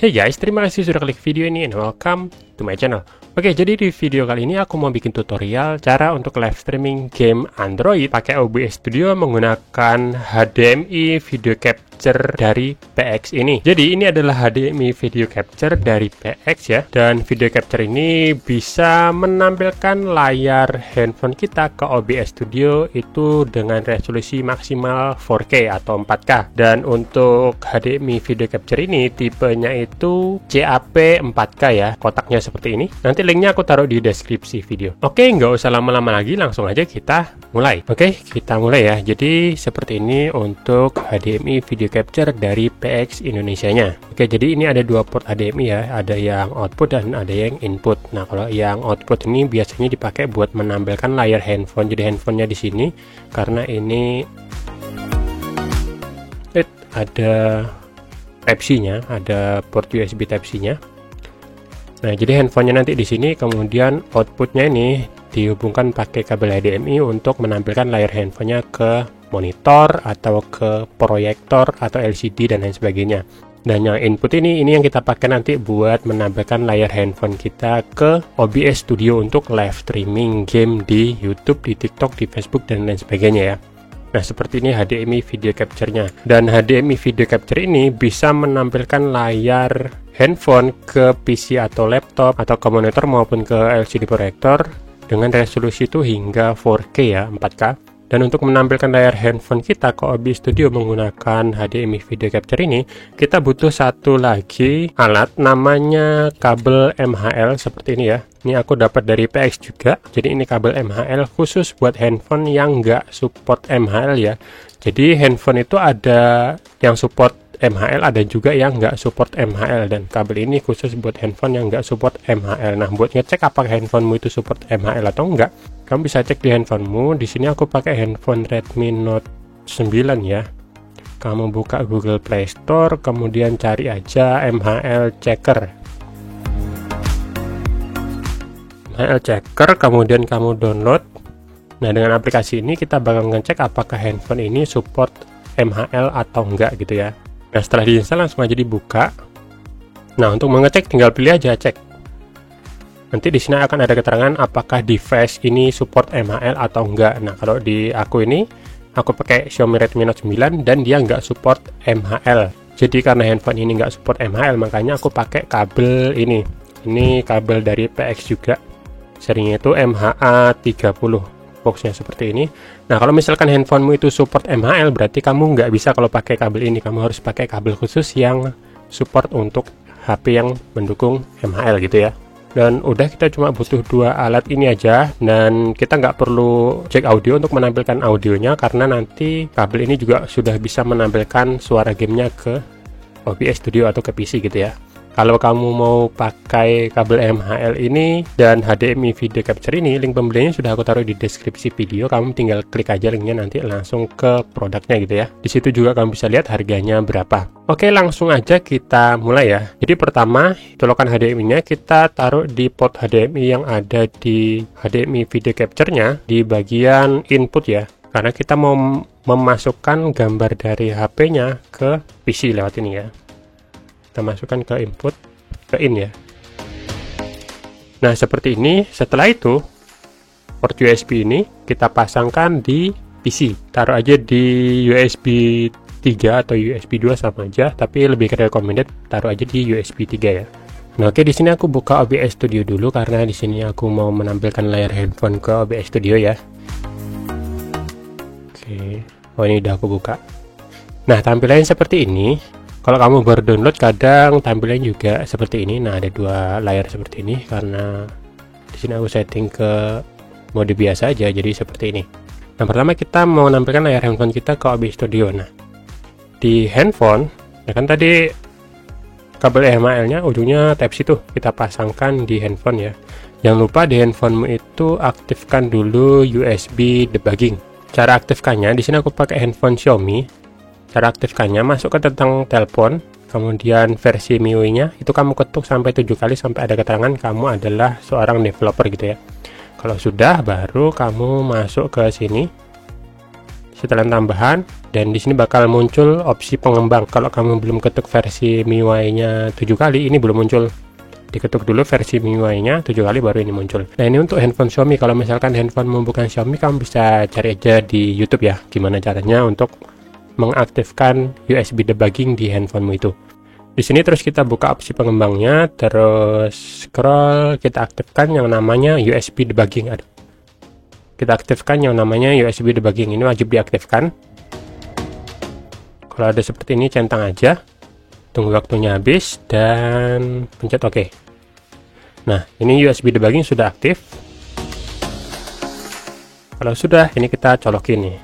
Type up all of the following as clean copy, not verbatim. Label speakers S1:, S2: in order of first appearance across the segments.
S1: Hey guys, terima kasih sudah klik video ini and welcome to my channel. Oke, jadi di video kali ini aku mau bikin tutorial cara untuk live streaming game Android pakai OBS Studio menggunakan HDMI video capture dari PX ini. Jadi ini adalah HDMI video capture dari PX ya, dan video capture ini bisa menampilkan layar handphone kita ke OBS Studio itu dengan resolusi maksimal 4K atau 4K. Dan untuk HDMI video capture ini tipenya itu CAP 4K ya, kotaknya seperti ini. Nanti linknya aku taruh di deskripsi video. Oke, nggak usah lama-lama lagi, langsung aja kita mulai. Oke, kita mulai ya. Jadi seperti ini untuk HDMI video capture dari PX Indonesia-nya. Oke, jadi ini ada dua port HDMI ya, ada yang output dan ada yang input. Nah, kalau yang output ini biasanya dipakai buat menampilkan layar handphone. Jadi handphonenya di sini karena ini ada Type-C-nya, ada port USB Type-C-nya. Nah, jadi handphonenya nanti di sini, kemudian outputnya ini dihubungkan pakai kabel HDMI untuk menampilkan layar handphonenya ke monitor atau ke proyektor atau LCD dan lain sebagainya. Dan yang input ini yang kita pakai nanti buat menampilkan layar handphone kita ke OBS Studio untuk live streaming game di YouTube, di TikTok, di Facebook dan lain sebagainya ya. Nah, seperti ini HDMI video capture-nya. Dan HDMI video capture ini bisa menampilkan layar handphone ke PC atau laptop atau ke monitor maupun ke LCD proyektor dengan resolusi itu hingga 4K ya, 4K. Dan untuk menampilkan layar handphone kita ke OBS Studio menggunakan HDMI video capture ini, kita butuh satu lagi alat namanya kabel MHL seperti ini ya. Ini aku dapat dari PX juga. Jadi ini kabel MHL khusus buat handphone yang nggak support MHL ya. Jadi handphone itu ada yang support MHL, ada juga yang nggak support MHL, dan kabel ini khusus buat handphone yang nggak support MHL. Nah, buat ngecek apakah handphonemu itu support MHL atau enggak, kamu bisa cek di handphonemu. Di sini aku pakai handphone Redmi Note 9 ya. Kamu buka Google Play Store, kemudian cari aja MHL Checker. MHL Checker, kemudian kamu download. Nah, dengan aplikasi ini kita bakal ngecek apakah handphone ini support MHL atau enggak gitu ya. Nah, setelah diinstal langsung aja dibuka. Nah, untuk mengecek tinggal pilih aja cek. Nanti di sini akan ada keterangan apakah device ini support MHL atau enggak. Nah, kalau di aku ini, aku pakai Xiaomi Redmi Note 9 dan dia nggak support MHL. Jadi karena handphone ini nggak support MHL, makanya aku pakai kabel ini. Ini kabel dari PX juga. Serinya itu MHA30. Boxnya seperti ini. Nah, kalau misalkan handphonemu itu support MHL, berarti kamu nggak bisa kalau pakai kabel ini. Kamu harus pakai kabel khusus yang support untuk HP yang mendukung MHL gitu ya. Dan udah, kita cuma butuh dua alat ini aja, dan kita nggak perlu cek audio untuk menampilkan audionya karena nanti kabel ini juga sudah bisa menampilkan suara gamenya ke OBS Studio atau ke PC gitu ya. Kalau kamu mau pakai kabel MHL ini dan HDMI video capture ini, link pembeliannya sudah aku taruh di deskripsi video. Kamu tinggal klik aja linknya, nanti langsung ke produknya gitu ya. Di situ juga kamu bisa lihat harganya berapa. Oke, langsung aja kita mulai ya. Jadi pertama, colokan HDMI-nya kita taruh di port HDMI yang ada di HDMI video capture-nya di bagian input ya. Karena kita mau memasukkan gambar dari HP-nya ke PC lewat ini ya. Kita masukkan ke input, ke in ya. Nah, seperti ini. Setelah itu port USB ini kita pasangkan di PC. Taruh aja di USB 3 atau USB 2 sama aja, tapi lebih recommended taruh aja di USB 3 ya. Nah, oke, di sini aku buka OBS Studio dulu karena di sini aku mau menampilkan layar handphone ke OBS Studio ya. Oke. Oh, ini udah aku buka. Nah, tampilannya seperti ini. Kalau kamu baru download, kadang tampilannya juga seperti ini. Nah, ada dua layar seperti ini karena di sini aku setting ke mode biasa aja, jadi seperti ini. Nah, pertama kita mau menampilkan layar handphone kita ke OBS Studio. Nah, di handphone, ya kan tadi kabel MHL-nya ujungnya Type-C tuh, kita pasangkan di handphone ya. Jangan lupa di handphonemu itu aktifkan dulu USB debugging. Cara aktifkannya, di sini aku pakai handphone Xiaomi. Cara aktifkannya, masuk ke tentang telepon, kemudian versi MIUI-nya itu kamu ketuk sampai 7 kali sampai ada keterangan kamu adalah seorang developer gitu ya. Kalau sudah, baru kamu masuk ke sini setelan tambahan, dan di sini bakal muncul opsi pengembang. Kalau kamu belum ketuk versi MIUI-nya 7 kali, ini belum muncul. Diketuk dulu versi MIUI-nya 7 kali baru ini muncul. Nah, ini untuk handphone Xiaomi. Kalau misalkan handphone bukan Xiaomi, kamu bisa cari aja di YouTube ya, gimana caranya untuk mengaktifkan USB debugging di handphonemu itu. Di sini terus kita buka opsi pengembangnya, terus scroll, kita aktifkan yang namanya USB debugging. Kita aktifkan yang namanya USB debugging, ini wajib diaktifkan. Kalau ada seperti ini centang aja, tunggu waktunya habis dan pencet OK. Nah, ini USB debugging sudah aktif. Kalau sudah, ini kita colokin nih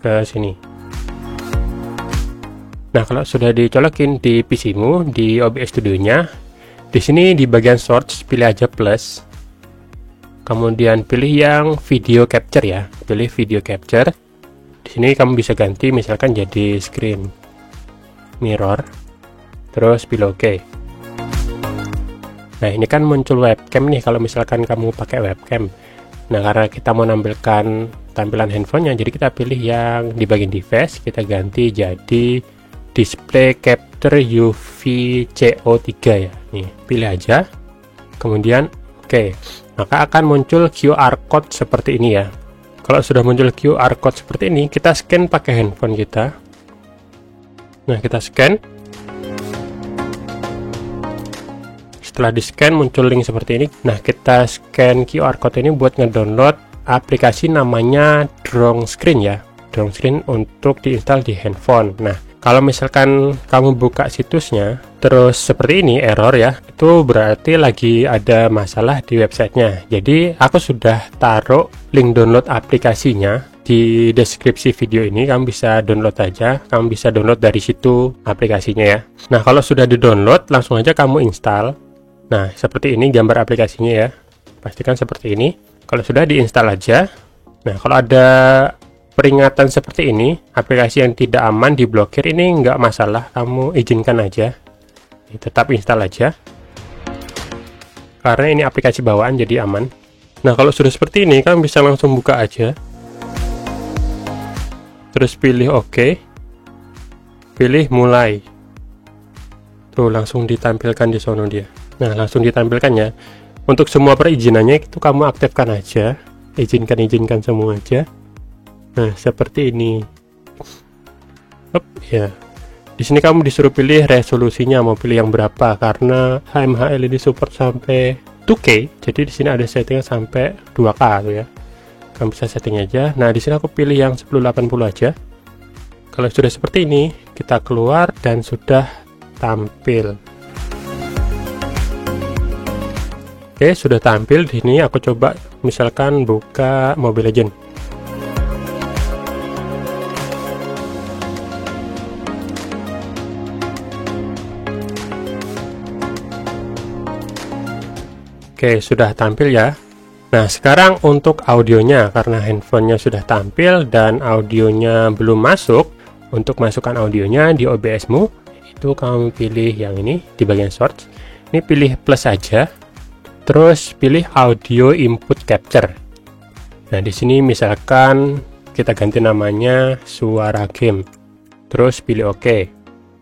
S1: ke sini. Nah, kalau sudah dicolokin di PC-mu di OBS Studio-nya, di sini di bagian search pilih aja plus. Kemudian pilih yang video capture ya, pilih video capture. Di sini kamu bisa ganti misalkan jadi screen mirror. Terus pilih OK. Nah, ini kan muncul webcam nih kalau misalkan kamu pakai webcam. Nah, karena kita mau nampilkan tampilan handphonenya, jadi kita pilih yang di bagian device, kita ganti jadi display capture UV-CO3 ya. Nih, pilih aja. Kemudian oke. Maka akan muncul QR code seperti ini ya. Kalau sudah muncul QR code seperti ini, kita scan pakai handphone kita. Nah, kita scan. Setelah di-scan muncul link seperti ini. Nah, kita scan QR code ini buat ngedownload aplikasi namanya Drone Screen ya. Drone Screen untuk diinstal di handphone. Nah, kalau misalkan kamu buka situsnya, terus seperti ini error ya, itu berarti lagi ada masalah di websitenya. Jadi aku sudah taruh link download aplikasinya di deskripsi video ini. Kamu bisa download aja, kamu bisa download dari situ aplikasinya ya. Nah, kalau sudah di-download, langsung aja kamu install. Nah, seperti ini gambar aplikasinya ya. Pastikan seperti ini. Kalau sudah diinstal aja. Nah, kalau ada peringatan seperti ini, aplikasi yang tidak aman diblokir, ini nggak masalah, kamu izinkan aja. Tetap install aja. Karena ini aplikasi bawaan jadi aman. Nah, kalau sudah seperti ini, kamu bisa langsung buka aja. Terus pilih OK. Pilih mulai. Tuh, langsung ditampilkan di sono dia. Nah, langsung ditampilkan ya. Untuk semua perizinannya itu kamu aktifkan aja. Izinkan semua aja. Nah, seperti ini. Ya. Di sini kamu disuruh pilih resolusinya, mau pilih yang berapa, karena HMHL ini support sampai 2K. Jadi di sini ada settingnya sampai 2K tuh ya. Kamu bisa setting aja. Nah, di sini aku pilih yang 1080 aja. Kalau sudah seperti ini, kita keluar dan sudah tampil. Oke, sudah tampil. Di sini aku coba misalkan buka Mobile Legends. Oke, sudah tampil ya. Nah, sekarang untuk audionya, karena handphonenya sudah tampil dan audionya belum masuk, untuk masukkan audionya di OBS-mu, itu kamu pilih yang ini di bagian search. Ini pilih plus saja, terus pilih audio input capture. Nah, di sini misalkan kita ganti namanya suara game, terus pilih OK.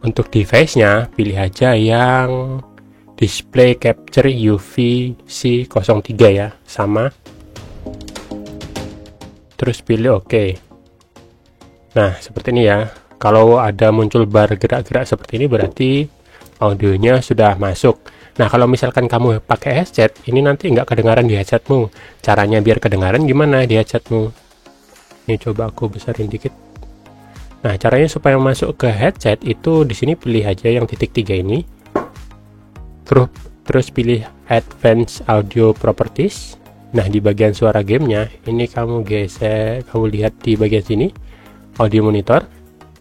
S1: Untuk device-nya, pilih aja yang display capture UV-C03 ya, sama. Terus pilih OK. Nah, seperti ini ya. Kalau ada muncul bar gerak-gerak seperti ini, berarti audionya sudah masuk. Nah, kalau misalkan kamu pakai headset, ini nanti nggak kedengaran di headsetmu. Caranya biar kedengaran gimana di headsetmu? Ini coba aku besarin dikit. Nah, caranya supaya masuk ke headset itu di sini pilih aja yang titik 3 ini. Terus pilih Advanced Audio Properties. Nah, di bagian suara gamenya ini kamu geser, kamu lihat di bagian sini audio monitor,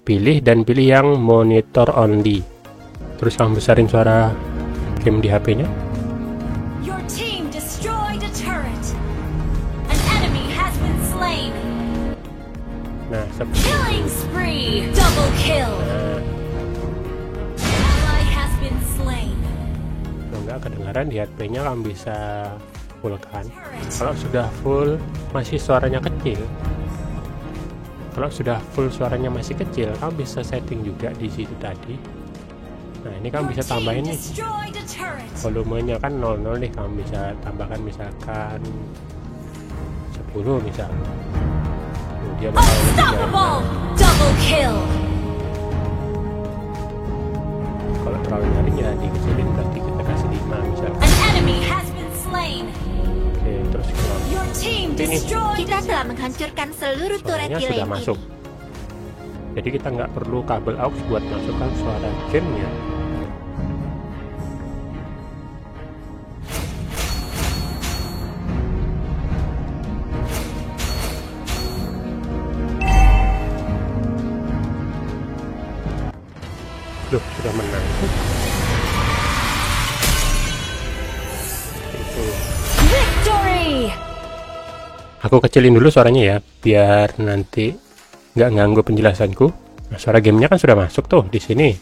S1: pilih yang monitor only. Terus kamu besarin suara game di HP-nya.
S2: Your team destroyed a turret. An enemy has been slain.
S1: Nah,
S2: killing spree, double kill. Ally has been slain.
S1: Nggak kedengaran di HP-nya, kamu bisa full kan. Kalau sudah full masih suaranya kecil, Kalau sudah full suaranya masih kecil, kamu bisa setting juga di situ tadi. Nah, ini kamu bisa tambahin nih volumenya kan 00 nih, kamu bisa tambahkan misalkan 10 misal. Dia bakal
S2: double kill.
S1: Kalau terlalu nyaring ya dikecilin, berarti kita kasih 5 misal.
S2: An enemy has been slain.
S1: Oke, terus
S2: Your team destroyed.
S3: Kita telah menghancurkan seluruh turret
S1: suaranya
S3: delay
S1: sudah masuk. Jadi kita nggak perlu kabel aux buat masukkan suara gamenya. Loh, sudah menang. Itu.
S2: Victory.
S1: Aku kecilin dulu suaranya ya, biar nanti nggak ganggu penjelasanku. Nah, suara gamenya kan sudah masuk tuh di sini.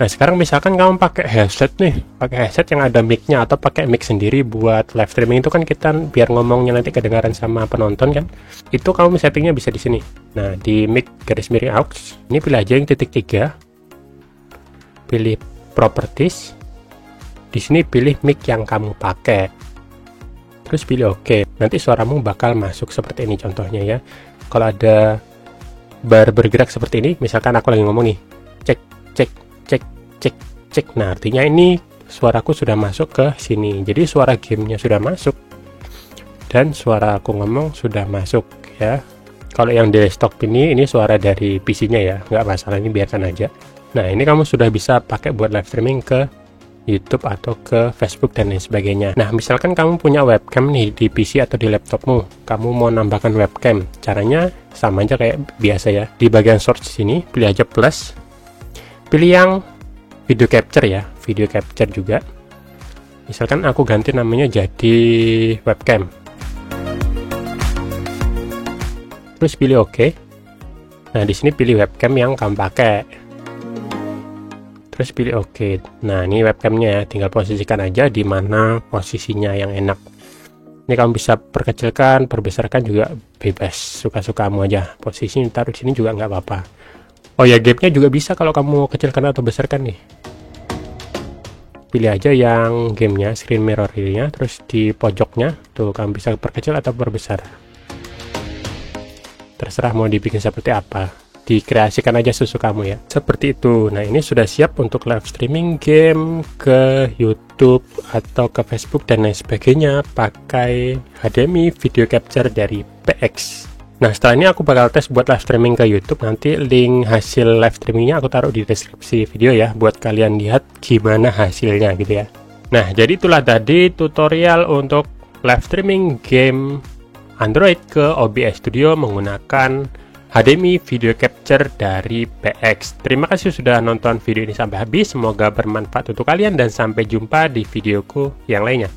S1: Nah, sekarang misalkan kamu pakai headset nih, pakai headset yang ada mic-nya atau pakai mic sendiri buat live streaming itu kan kita biar ngomongnya nanti kedengaran sama penonton kan. Itu kamu settingnya bisa di sini. Nah, di mic garis miring aux, ini pilih aja yang titik 3. Pilih properties. Di sini pilih mic yang kamu pakai. Terus pilih OK. Nanti suaramu bakal masuk seperti ini contohnya ya. Kalau ada bar bergerak seperti ini, misalkan aku lagi ngomong nih, cek cek cek cek cek. Nah, artinya ini suaraku sudah masuk ke sini. Jadi suara gamenya sudah masuk dan suara aku ngomong sudah masuk ya. Kalau yang desktop ini suara dari PC-nya ya, nggak masalah, ini biarkan aja. Nah, ini kamu sudah bisa pakai buat live streaming ke YouTube atau ke Facebook dan lain sebagainya. Nah, misalkan kamu punya webcam nih di PC atau di laptopmu, kamu mau nambahkan webcam, caranya sama aja kayak biasa ya. Di bagian search sini, pilih aja plus, pilih yang video capture ya, video capture juga. Misalkan aku ganti namanya jadi webcam. Terus pilih OK. Nah, di sini pilih webcam yang kamu pakai. Terus pilih OK. Nah, ini webcamnya ya, tinggal posisikan aja di mana posisinya yang enak. Ini kamu bisa perkecilkan, perbesarkan juga bebas, suka-sukamu aja. Posisi taruh di sini juga nggak apa-apa. Oh ya, gapnya juga bisa kalau kamu kecilkan atau besarkan nih. Pilih aja yang gamenya, screen mirror-nya, terus di pojoknya tuh kamu bisa perkecil atau perbesar. Terserah mau dibikin seperti apa. Dikreasikan aja sesukamu ya, seperti itu. Nah, ini sudah siap untuk live streaming game ke YouTube atau ke Facebook dan lain sebagainya pakai HDMI video capture dari PX. Nah, setelah ini aku bakal tes buat live streaming ke YouTube. Nanti link hasil live streamingnya aku taruh di deskripsi video ya, buat kalian lihat gimana hasilnya gitu ya. Nah, jadi itulah tadi tutorial untuk live streaming game Android ke OBS Studio menggunakan HDMI video capture dari PX. Terima kasih sudah nonton video ini sampai habis. Semoga bermanfaat untuk kalian dan sampai jumpa di videoku yang lainnya.